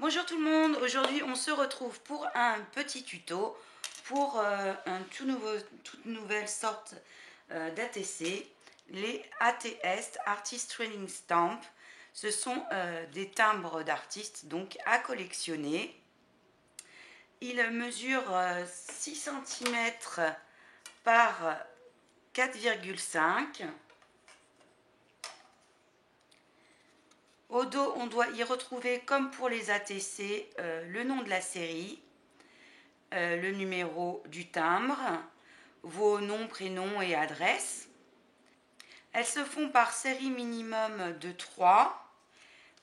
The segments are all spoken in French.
Bonjour tout le monde, aujourd'hui on se retrouve pour un petit tuto pour toute nouvelle sorte d'ATC, les ATS, Artist Training Stamp. Ce sont des timbres d'artistes donc à collectionner. Ils mesurent 6 cm par 4,5. Au dos, on doit y retrouver, comme pour les ATC, le nom de la série, le numéro du timbre, vos noms, prénoms et adresses. Elles se font par série minimum de 3,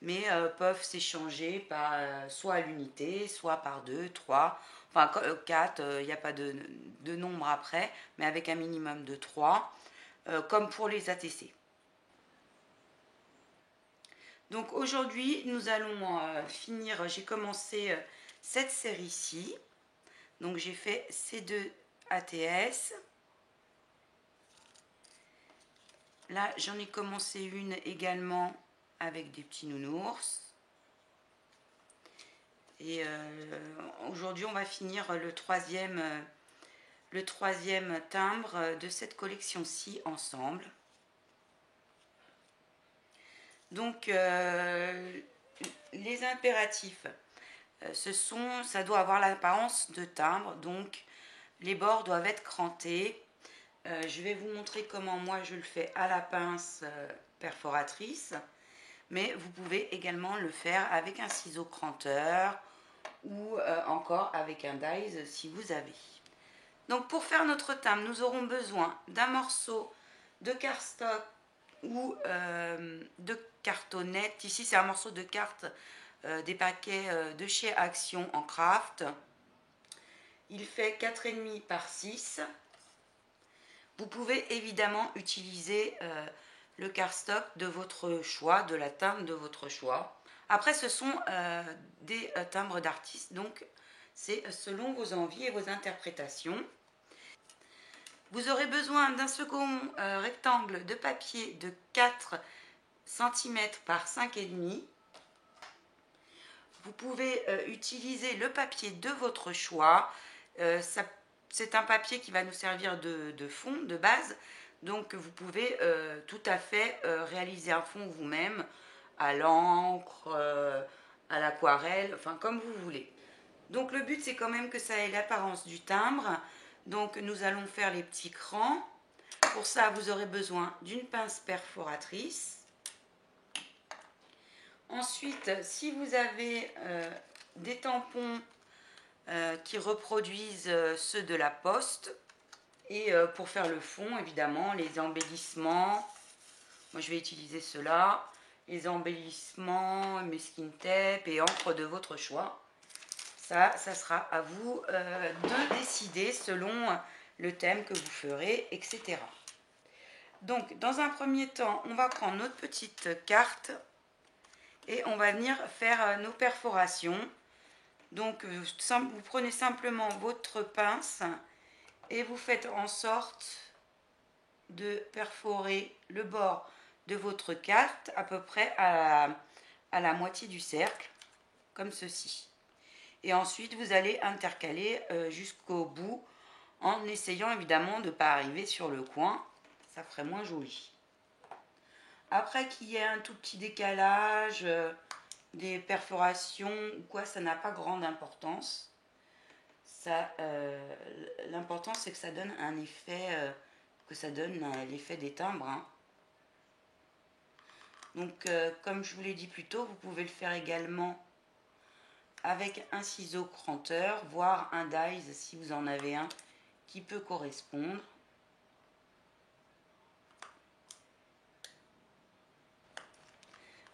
mais peuvent s'échanger par, soit à l'unité, soit par 2, 3, enfin 4, il n'y a pas de nombre après, mais avec un minimum de 3, comme pour les ATC. Donc aujourd'hui, nous allons finir, j'ai commencé cette série-ci. Donc j'ai fait ces deux ATS. Là, j'en ai commencé une également avec des petits nounours. Et aujourd'hui, on va finir le troisième timbre de cette collection-ci ensemble. Donc, les impératifs, ça doit avoir l'apparence de timbre, donc les bords doivent être crantés. Je vais vous montrer comment moi je le fais à la pince perforatrice, mais vous pouvez également le faire avec un ciseau cranteur ou encore avec un dies si vous avez. Donc pour faire notre timbre, nous aurons besoin d'un morceau de cardstock ou de cartonnette. Ici c'est un morceau de carte des paquets de chez Action en craft. Il fait 4,5 par 6. Vous pouvez évidemment utiliser le cardstock de votre choix, de la timbre de votre choix. Après, ce sont des timbres d'artistes, donc c'est selon vos envies et vos interprétations. Vous aurez besoin d'un second rectangle de papier de 4 cm par 5,5. Vous pouvez utiliser le papier de votre choix. C'est un papier qui va nous servir de fond, de base. Donc vous pouvez tout à fait réaliser un fond vous-même à l'encre, à l'aquarelle, enfin comme vous voulez. Donc le but c'est quand même que ça ait l'apparence du timbre. Donc nous allons faire les petits crans. Pour ça vous aurez besoin d'une pince perforatrice. Ensuite, si vous avez des tampons qui reproduisent ceux de la poste, et pour faire le fond, évidemment, les embellissements, moi je vais utiliser ceux-là, les embellissements, mesquin tape et encre de votre choix. Ça sera à vous de décider selon le thème que vous ferez, etc. Donc, dans un premier temps, on va prendre notre petite carte et on va venir faire nos perforations. Donc vous prenez simplement votre pince et vous faites en sorte de perforer le bord de votre carte à peu près à la moitié du cercle, comme ceci. Et ensuite vous allez intercaler jusqu'au bout en essayant évidemment de ne pas arriver sur le coin, ça ferait moins joli. Après qu'il y ait un tout petit décalage, des perforations ou quoi, ça n'a pas grande importance. L'important c'est que ça donne un effet, l'effet des timbres. Hein. Donc comme je vous l'ai dit plus tôt, vous pouvez le faire également avec un ciseau cranteur, voire un dies si vous en avez un qui peut correspondre.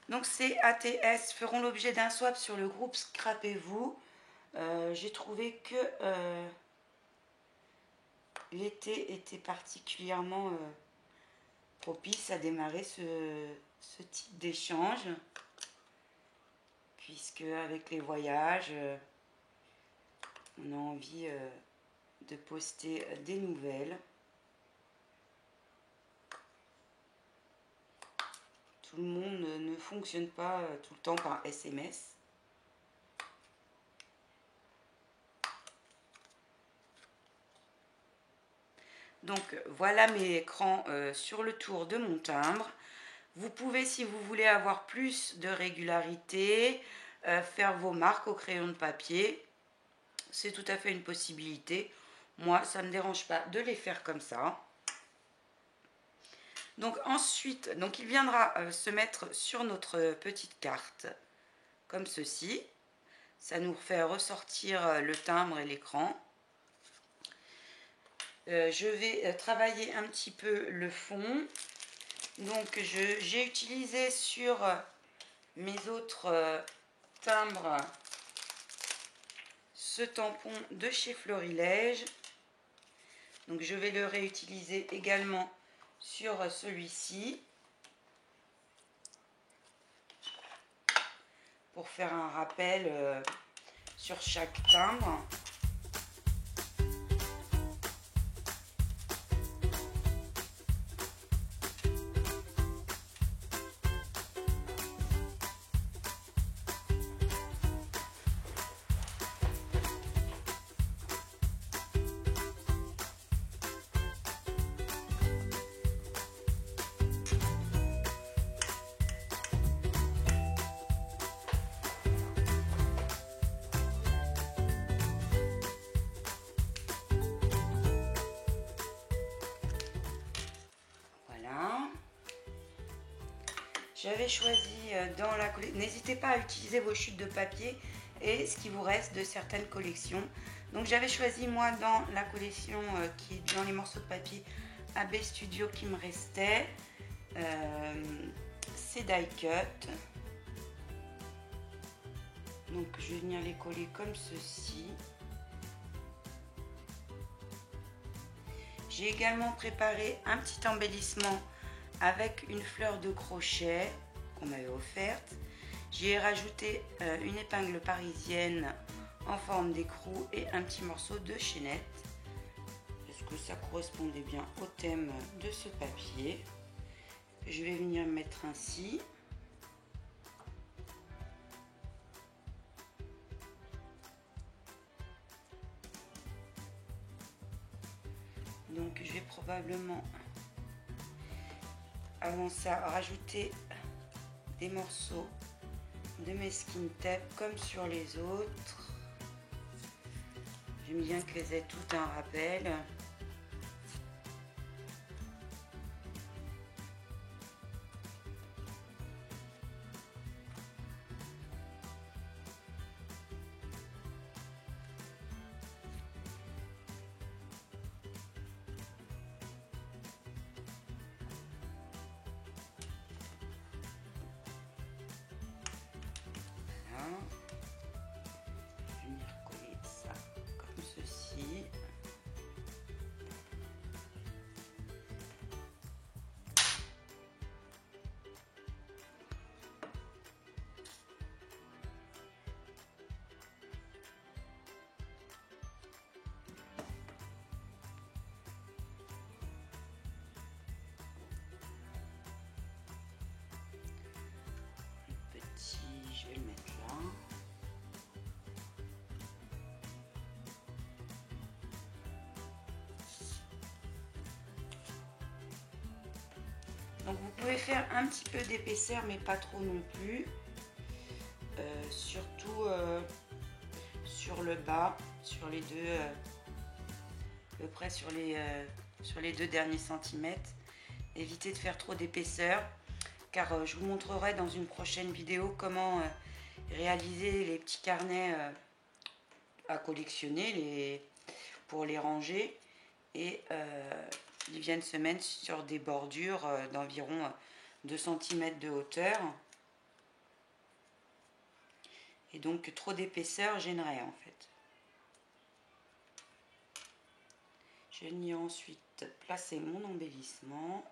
Donc ces ATS feront l'objet d'un swap sur le groupe Scrapez-vous. J'ai trouvé que l'été était particulièrement propice à démarrer ce type d'échange, puisque avec les voyages, on a envie de poster des nouvelles. Tout le monde ne fonctionne pas tout le temps par SMS. Donc voilà mes écrans sur le tour de mon timbre. Vous pouvez, si vous voulez avoir plus de régularité, faire vos marques au crayon de papier. C'est tout à fait une possibilité. Moi, ça ne me dérange pas de les faire comme ça. Donc ensuite, il viendra se mettre sur notre petite carte, comme ceci. Ça nous fait ressortir le timbre et l'écran. Je vais travailler un petit peu le fond. Donc j'ai utilisé sur mes autres timbres ce tampon de chez Florilège. Donc je vais le réutiliser également sur celui-ci pour faire un rappel sur chaque timbre. J'avais choisi dans la collection, n'hésitez pas à utiliser vos chutes de papier et ce qui vous reste de certaines collections. Donc j'avais choisi moi dans la collection qui est dans les morceaux de papier AB Studio qui me restait, ces die cut. Donc je vais venir les coller comme ceci. J'ai également préparé un petit embellissement avec une fleur de crochet qu'on m'avait offerte. J'y ai rajouté une épingle parisienne en forme d'écrou et un petit morceau de chaînette parce que ça correspondait bien au thème de ce papier. Je vais venir mettre ainsi. Donc je vais probablement avant ça rajouter des morceaux de masking tape comme sur les autres. J'aime bien qu'elles aient tout un rappel. Je vais le mettre là. Donc vous pouvez faire un petit peu d'épaisseur mais pas trop non plus. Surtout sur le bas, sur les deux, à peu près sur les 2 derniers centimètres. Évitez de faire trop d'épaisseur car je vous montrerai dans une prochaine vidéo comment réaliser les petits carnets à collectionner pour les ranger et ils viennent se mettre sur des bordures d'environ 2 cm de hauteur et donc trop d'épaisseur gênerait en fait. Je vais venir ensuite placer mon embellissement.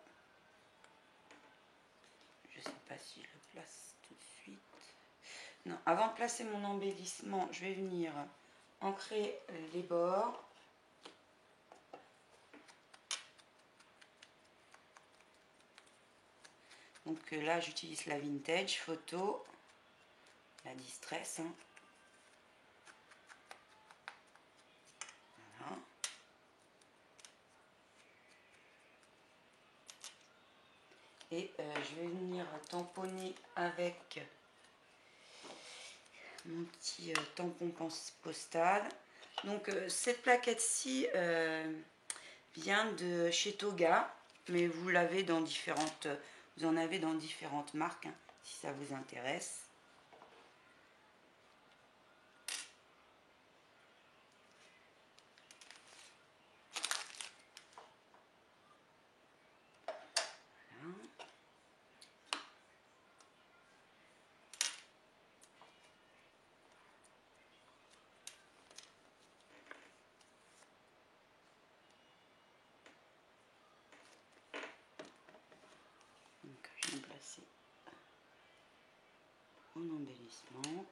Je ne sais pas si je le place tout de suite. Non, avant de placer mon embellissement, je vais venir ancrer les bords. Donc là, j'utilise la Vintage Photo, la Distress. Voilà. Et je vais venir tamponner avec mon petit tampon postal. Donc cette plaquette-ci vient de chez Toga, mais vous l'avez dans différentes, vous en avez dans différentes marques, hein, si ça vous intéresse. Donc je vais me placer en embellissement.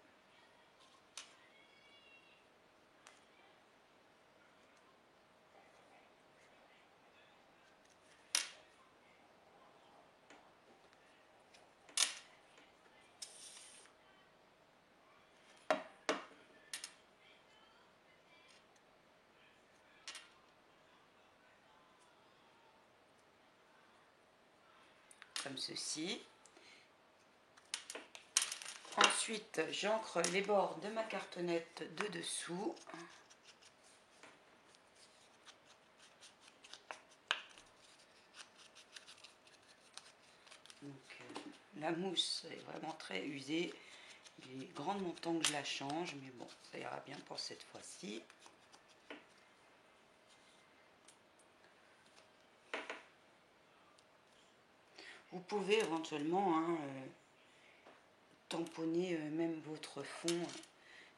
Comme ceci. Ensuite, j'ancre les bords de ma cartonnette de dessous. Donc, la mousse est vraiment très usée. Il est grandement temps que je la change, mais bon, ça ira bien pour cette fois-ci. Vous pouvez éventuellement tamponner même votre fond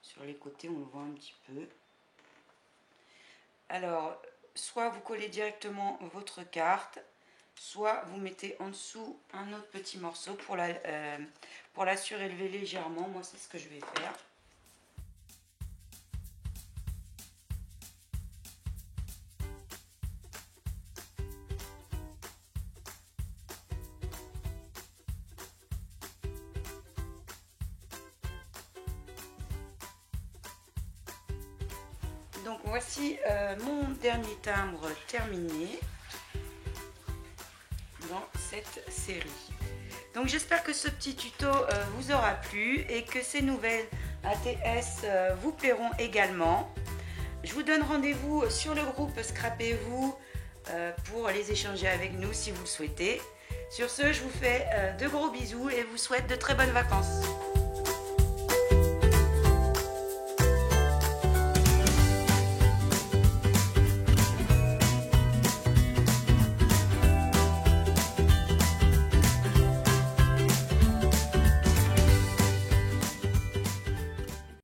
sur les côtés, on le voit un petit peu. Alors, soit vous collez directement votre carte, soit vous mettez en dessous un autre petit morceau pour la surélever légèrement. Moi, c'est ce que je vais faire. Donc voici mon dernier timbre terminé dans cette série. Donc j'espère que ce petit tuto vous aura plu et que ces nouvelles ATS vous plairont également. Je vous donne rendez-vous sur le groupe Scrapez-vous pour les échanger avec nous si vous le souhaitez. Sur ce, je vous fais de gros bisous et vous souhaite de très bonnes vacances.